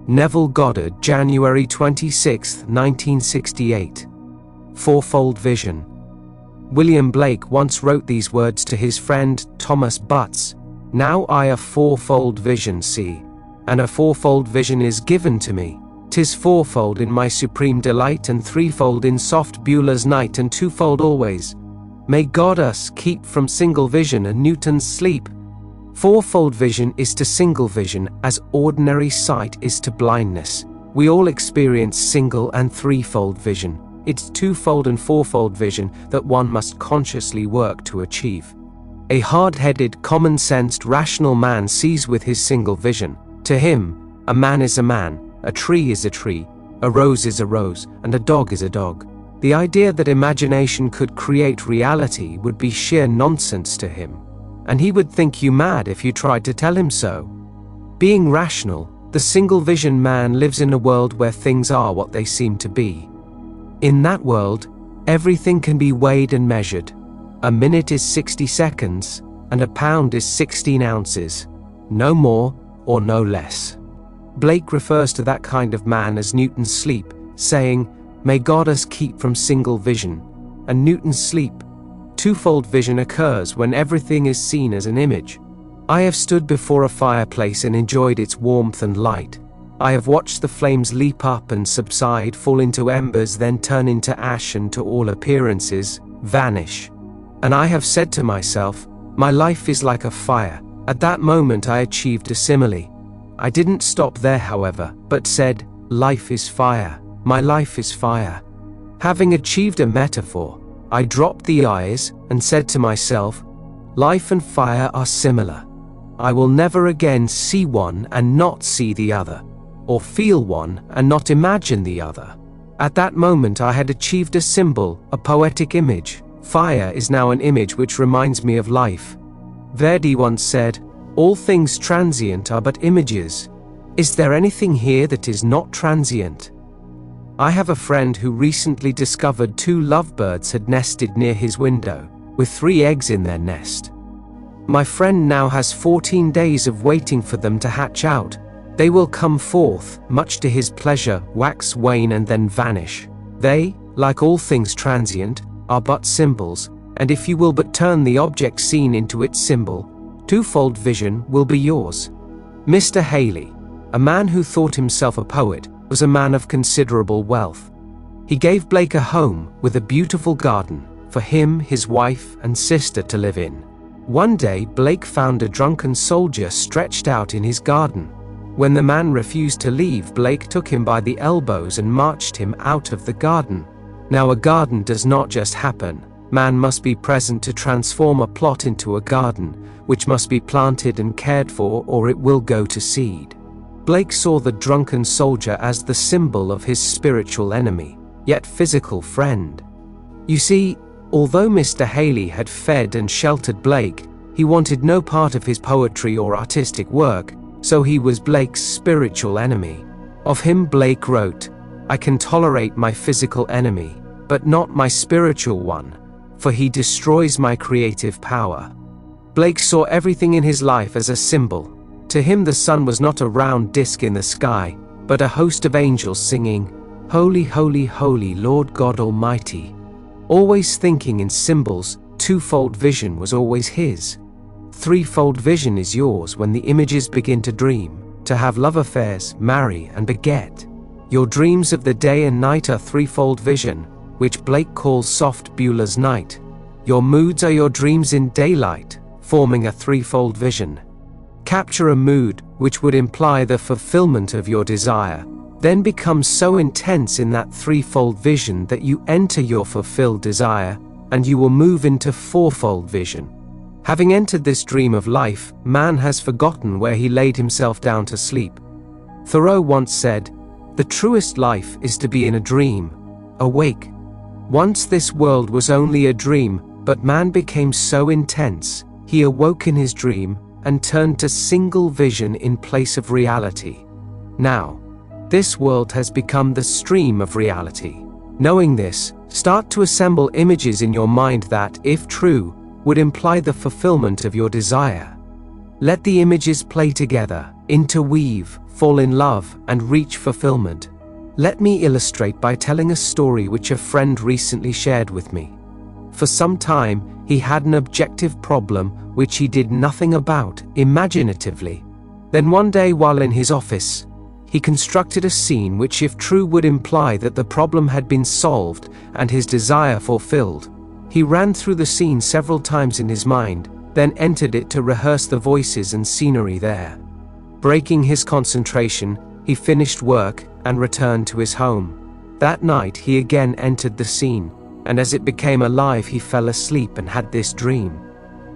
Neville Goddard, January 26, 1968. Fourfold Vision. William Blake once wrote these words to his friend Thomas Butts: "Now I a fourfold vision see, and a fourfold vision is given to me. 'Tis fourfold in my supreme delight, and threefold in soft Beulah's night, and twofold always. May God us keep from single vision and Newton's sleep." Fourfold vision is to single vision as ordinary sight is to blindness. We all experience single and threefold vision. It's twofold and fourfold vision that one must consciously work to achieve. A hard-headed, common-sensed, rational man sees with his single vision. To him, a man is a man, a tree is a tree, a rose is a rose, and a dog is a dog. The idea that imagination could create reality would be sheer nonsense to him, and he would think you mad if you tried to tell him so. Being rational, the single vision man lives in a world where things are what they seem to be. In that world, everything can be weighed and measured. A minute is 60 seconds, and a pound is 16 ounces. No more or no less. Blake refers to that kind of man as Newton's sleep, saying, "May God us keep from single vision and Newton's sleep." Twofold vision occurs when everything is seen as an image. I have stood before a fireplace and enjoyed its warmth and light. I have watched the flames leap up and subside, fall into embers, then turn into ash, and to all appearances, vanish. And I have said to myself, my life is like a fire. At that moment I achieved a simile. I didn't stop there, however, but said, life is fire, my life is fire. Having achieved a metaphor, I dropped the eyes and said to myself, life and fire are similar. I will never again see one and not see the other, or feel one and not imagine the other. At that moment I had achieved a symbol, a poetic image. Fire is now an image which reminds me of life. Verdi once said, "All things transient are but images." Is there anything here that is not transient? I have a friend who recently discovered 2 lovebirds had nested near his window, with 3 eggs in their nest. My friend now has 14 days of waiting for them to hatch out. They will come forth, much to his pleasure, wax, wane, and then vanish. They, like all things transient, are but symbols, and if you will but turn the object seen into its symbol, twofold vision will be yours. Mr. Haley, a man who thought himself a poet, was a man of considerable wealth. He gave Blake a home with a beautiful garden for him, his wife, and sister to live in. One day, Blake found a drunken soldier stretched out in his garden. When the man refused to leave, Blake took him by the elbows and marched him out of the garden. Now, a garden does not just happen. Man must be present to transform a plot into a garden, which must be planted and cared for, or it will go to seed. Blake saw the drunken soldier as the symbol of his spiritual enemy, yet physical friend. You see, although Mr. Haley had fed and sheltered Blake, he wanted no part of his poetry or artistic work, so he was Blake's spiritual enemy. Of him Blake wrote, "I can tolerate my physical enemy, but not my spiritual one, for he destroys my creative power." Blake saw everything in his life as a symbol. To him the sun was not a round disk in the sky, but a host of angels singing, "Holy, holy, holy, Lord God Almighty." Always thinking in symbols, twofold vision was always his. Threefold vision is yours when the images begin to dream, to have love affairs, marry, and beget. Your dreams of the day and night are threefold vision, which Blake calls soft Beulah's night. Your moods are your dreams in daylight, forming a threefold vision. Capture a mood which would imply the fulfillment of your desire, then become so intense in that threefold vision that you enter your fulfilled desire, and you will move into fourfold vision. Having entered this dream of life, man has forgotten where he laid himself down to sleep. Thoreau once said, "The truest life is to be in a dream, awake." Once this world was only a dream, but man became so intense, he awoke in his dream and turned to single vision in place of reality. Now, this world has become the stream of reality. Knowing this, start to assemble images in your mind that, if true, would imply the fulfillment of your desire. Let the images play together, interweave, fall in love, and reach fulfillment. Let me illustrate by telling a story which a friend recently shared with me. For some time, he had an objective problem which he did nothing about imaginatively. Then one day while in his office, he constructed a scene which, if true, would imply that the problem had been solved and his desire fulfilled. He ran through the scene several times in his mind, then entered it to rehearse the voices and scenery there. Breaking his concentration, he finished work and returned to his home. That night he again entered the scene, and as it became alive he fell asleep and had this dream.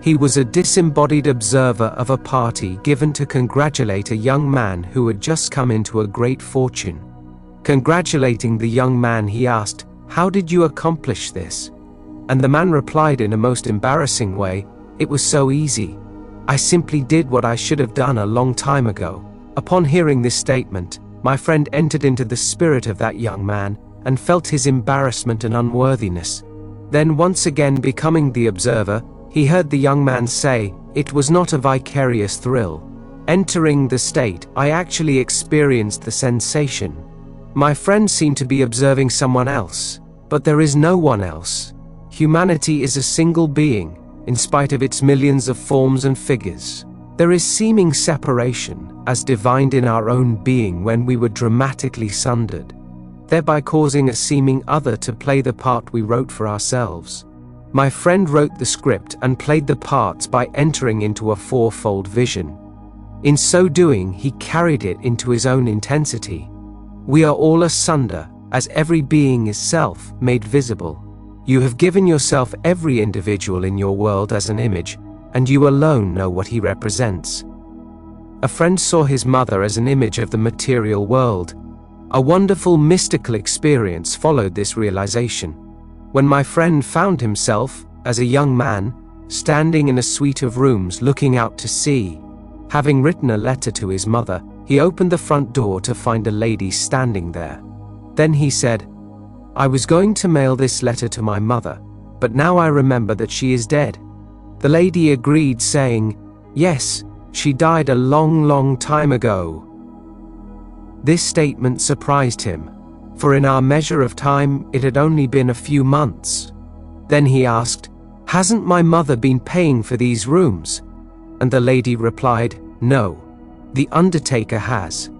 He was a disembodied observer of a party given to congratulate a young man who had just come into a great fortune. Congratulating the young man, he asked, "How did you accomplish this?" And the man replied in a most embarrassing way, "It was so easy. I simply did what I should have done a long time ago." Upon hearing this statement, my friend entered into the spirit of that young man and felt his embarrassment and unworthiness. Then, once again becoming the observer, he heard the young man say, "It was not a vicarious thrill. Entering the state, I actually experienced the sensation." My friend seemed to be observing someone else, but there is no one else. Humanity is a single being, in spite of its millions of forms and figures. There is seeming separation, as divined in our own being when we were dramatically sundered, thereby causing a seeming other to play the part we wrote for ourselves. My friend wrote the script and played the parts by entering into a fourfold vision. In so doing, he carried it into his own intensity. We are all asunder, as every being is self made visible. You have given yourself every individual in your world as an image, and you alone know what he represents. A friend saw his mother as an image of the material world. A wonderful mystical experience followed this realization. When my friend found himself, as a young man, standing in a suite of rooms looking out to sea. Having written a letter to his mother, he opened the front door to find a lady standing there. Then he said, "I was going to mail this letter to my mother, but now I remember that she is dead." The lady agreed, saying, "Yes, she died a long time ago." This statement surprised him, for in our measure of time it had only been a few months. Then he asked, "Hasn't my mother been paying for these rooms?" And the lady replied, "No, the undertaker has.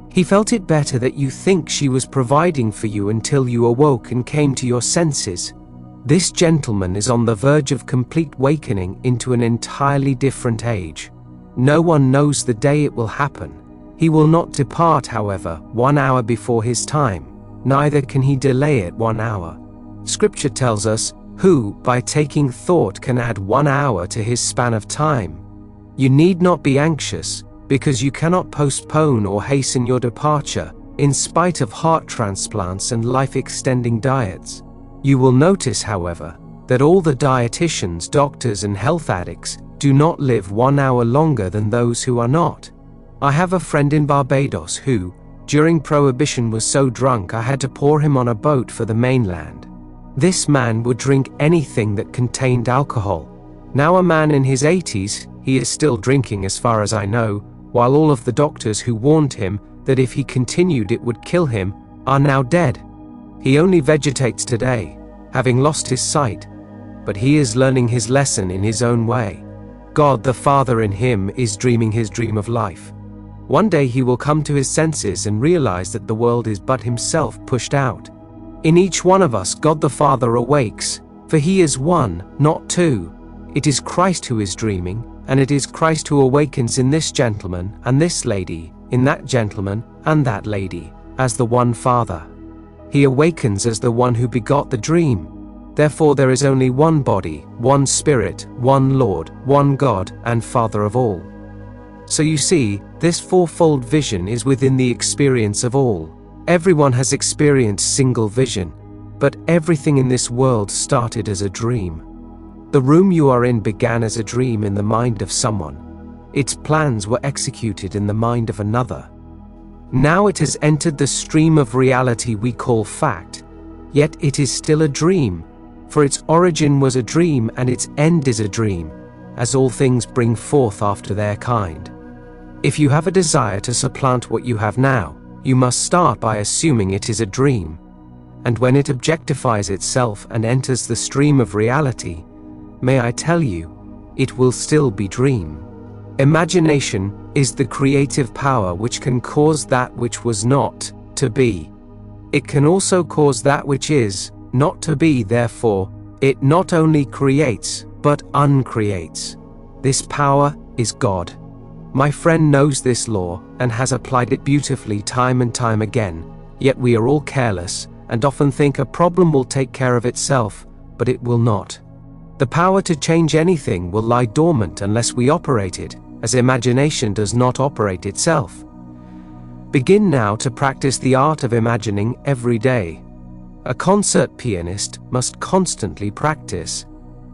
He felt it better that you think she was providing for you until you awoke and came to your senses. This gentleman is on the verge of complete awakening into an entirely different age. No one knows the day it will happen. He will not depart, however, 1 hour before his time, neither can he delay it 1 hour. Scripture tells us, who, by taking thought, can add 1 hour to his span of time. You need not be anxious, because you cannot postpone or hasten your departure, in spite of heart transplants and life-extending diets. You will notice, however, that all the dietitians, doctors, and health addicts do not live 1 hour longer than those who are not. I have a friend in Barbados who, during Prohibition, was so drunk I had to pour him on a boat for the mainland. This man would drink anything that contained alcohol. Now a man in his 80s, he is still drinking as far as I know, while all of the doctors who warned him that if he continued it would kill him are now dead. He only vegetates today, having lost his sight, but he is learning his lesson in his own way. God the Father in him is dreaming his dream of life. One day he will come to his senses and realize that the world is but himself pushed out. In each one of us God the Father awakes, for he is one, not two. It is Christ who is dreaming, and it is Christ who awakens in this gentleman and this lady, in that gentleman and that lady, as the one Father. He awakens as the one who begot the dream. Therefore there is only one body, one Spirit, one Lord, one God and Father of all. So you see, this fourfold vision is within the experience of all. Everyone has experienced single vision, but everything in this world started as a dream. The room you are in began as a dream in the mind of someone. Its plans were executed in the mind of another. Now it has entered the stream of reality we call fact, yet it is still a dream, for its origin was a dream and its end is a dream. as all things bring forth after their kind. If you have a desire to supplant what you have now, you must start by assuming it is a dream. And when it objectifies itself and enters the stream of reality, may I tell you, it will still be dream. Imagination is the creative power which can cause that which was not to be. It can also cause that which is not to be. Therefore, it not only creates, but uncreates. This power is God. My friend knows this law and has applied it beautifully time and time again, yet we are all careless and often think a problem will take care of itself, but it will not. The power to change anything will lie dormant unless we operate it, as imagination does not operate itself. Begin now to practice the art of imagining every day. A concert pianist must constantly practice,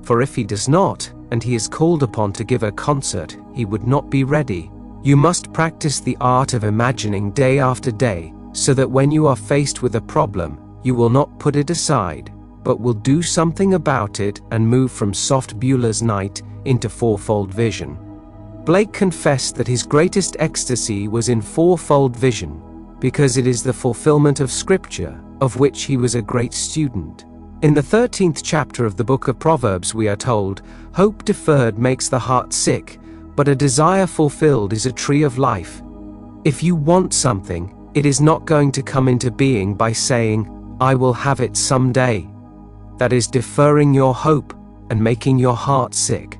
for if he does not, and he is called upon to give a concert, he would not be ready. You must practice the art of imagining day after day, so that when you are faced with a problem, you will not put it aside, but will do something about it and move from soft Beulah's night into fourfold vision. Blake confessed that his greatest ecstasy was in fourfold vision, because it is the fulfillment of Scripture, of which he was a great student. In the 13th chapter of the book of Proverbs we are told, "Hope deferred makes the heart sick, but a desire fulfilled is a tree of life." If you want something, it is not going to come into being by saying, "I will have it someday." That is deferring your hope and making your heart sick.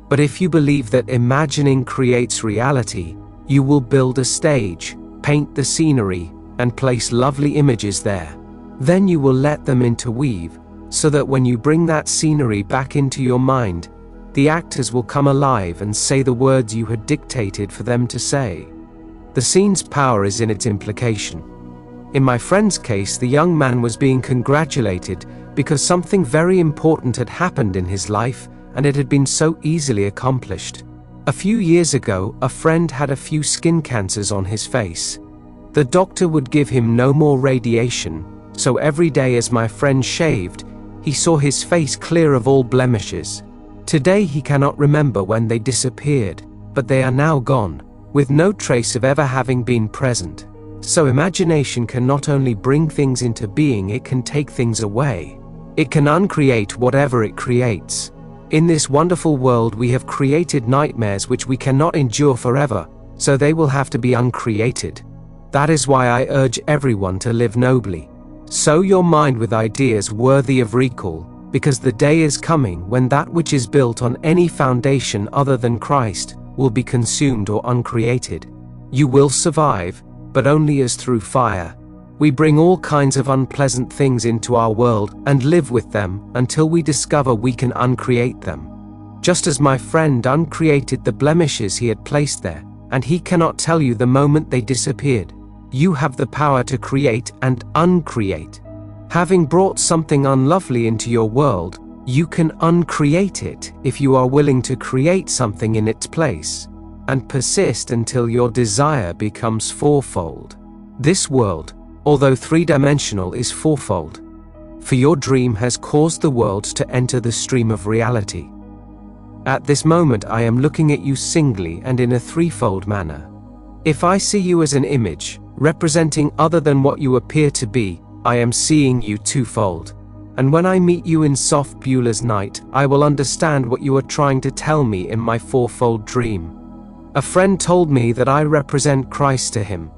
But if you believe that imagining creates reality, you will build a stage, paint the scenery, and place lovely images there. Then you will let them interweave, so that when you bring that scenery back into your mind, the actors will come alive and say the words you had dictated for them to say. The scene's power is in its implication. In my friend's case, the young man was being congratulated because something very important had happened in his life, and it had been so easily accomplished. A few years ago, a friend had a few skin cancers on his face. The doctor would give him no more radiation, so every day as my friend shaved, he saw his face clear of all blemishes. Today he cannot remember when they disappeared, but they are now gone, with no trace of ever having been present. So imagination can not only bring things into being, it can take things away. It can uncreate whatever it creates. In this wonderful world we have created nightmares which we cannot endure forever, so they will have to be uncreated. That is why I urge everyone to live nobly. Sow your mind with ideas worthy of recall, because the day is coming when that which is built on any foundation other than Christ will be consumed or uncreated. You will survive, but only as through fire. We bring all kinds of unpleasant things into our world and live with them until we discover we can uncreate them. Just as my friend uncreated the blemishes he had placed there, and he cannot tell you the moment they disappeared. You have the power to create and uncreate. Having brought something unlovely into your world, you can uncreate it if you are willing to create something in its place, and persist until your desire becomes fourfold. This world, although three-dimensional, is fourfold, for your dream has caused the world to enter the stream of reality. At this moment I am looking at you singly and in a threefold manner. If I see you as an image, representing other than what you appear to be, I am seeing you twofold. And when I meet you in soft Beulah's night, I will understand what you are trying to tell me in my fourfold dream. A friend told me that I represent Christ to him,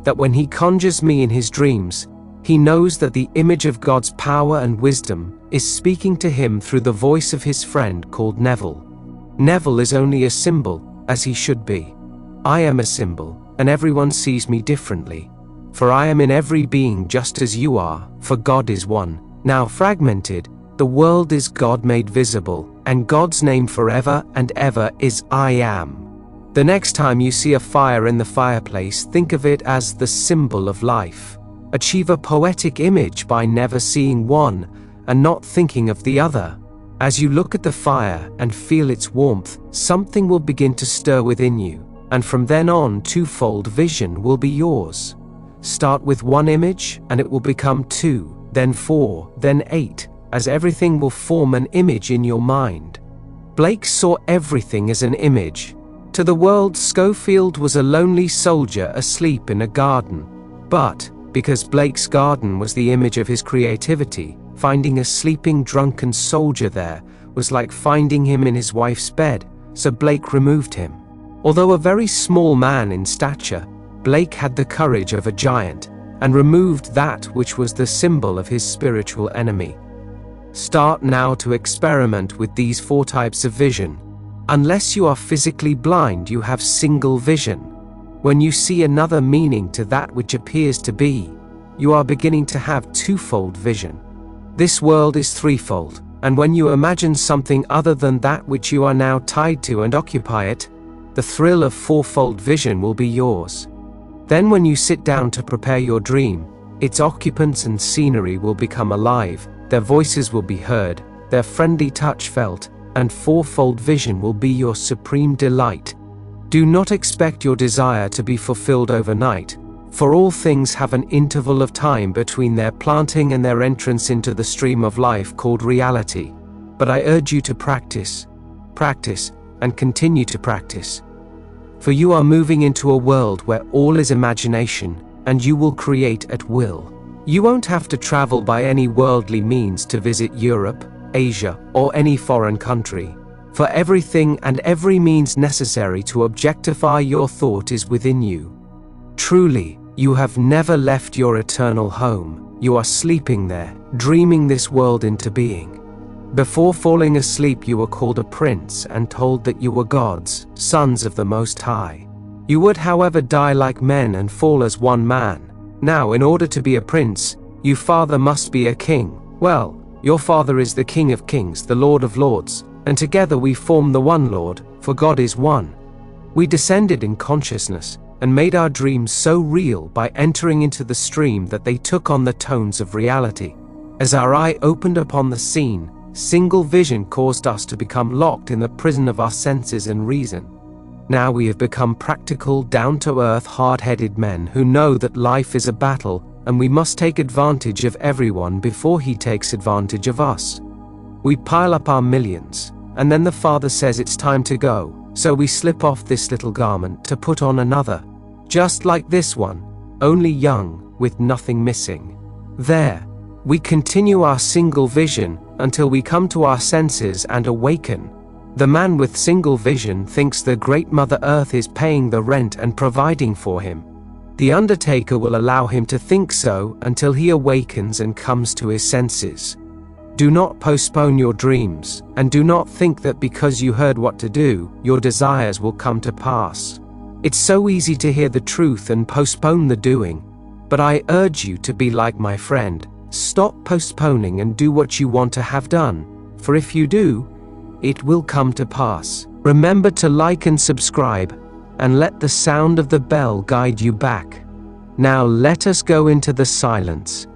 that when he conjures me in his dreams, he knows that the image of God's power and wisdom is speaking to him through the voice of his friend called Neville. Neville is only a symbol, as he should be. I am a symbol, and everyone sees me differently. For I am in every being just as you are, for God is one, now fragmented. The world is God made visible, and God's name forever and ever is I am. The next time you see a fire in the fireplace, think of it as the symbol of life. Achieve a poetic image by never seeing one and not thinking of the other. As you look at the fire and feel its warmth, something will begin to stir within you, and from then on, twofold vision will be yours. Start with one image, and it will become 2, then 4, then 8, as everything will form an image in your mind. Blake saw everything as an image. To the world, Schofield was a lonely soldier asleep in a garden. But, because Blake's garden was the image of his creativity, finding a sleeping drunken soldier there was like finding him in his wife's bed, so Blake removed him. Although a very small man in stature, Blake had the courage of a giant, and removed that which was the symbol of his spiritual enemy. Start now to experiment with these 4 types of vision. Unless you are physically blind, you have single vision. When you see another meaning to that which appears to be, you are beginning to have twofold vision. This world is threefold, and when you imagine something other than that which you are now tied to and occupy it, the thrill of fourfold vision will be yours. Then when you sit down to prepare your dream, its occupants and scenery will become alive, their voices will be heard, their friendly touch felt, and fourfold vision will be your supreme delight. Do not expect your desire to be fulfilled overnight, for all things have an interval of time between their planting and their entrance into the stream of life called reality. But I urge you to practice, and continue to practice. For you are moving into a world where all is imagination, and you will create at will. You won't have to travel by any worldly means to visit Europe, Asia, or any foreign country. For everything and every means necessary to objectify your thought is within you. Truly, you have never left your eternal home. You are sleeping there, dreaming this world into being. Before falling asleep, you were called a prince and told that you were gods, sons of the Most High. You would, however, die like men and fall as one man. Now, in order to be a prince, you father must be a king. Well, your father is the King of Kings, the Lord of Lords, and together we form the one Lord, for God is one. We descended in consciousness and made our dreams so real by entering into the stream that they took on the tones of reality. As our eye opened upon the scene, single vision caused us to become locked in the prison of our senses and reason. Now we have become practical, down-to-earth, hard-headed men who know that life is a battle and we must take advantage of everyone before he takes advantage of us. We pile up our millions, and then the Father says it's time to go, so we slip off this little garment to put on another, just like this one, only young, with nothing missing. There, we continue our single vision until we come to our senses and awaken. The man with single vision thinks the great Mother Earth is paying the rent and providing for him. The undertaker will allow him to think so until he awakens and comes to his senses. Do not postpone your dreams, and do not think that because you heard what to do, your desires will come to pass. It's so easy to hear the truth and postpone the doing, but I urge you to be like my friend. Stop postponing and do what you want to have done, for if you do, it will come to pass. Remember to like and subscribe, and let the sound of the bell guide you back. Now let us go into the silence.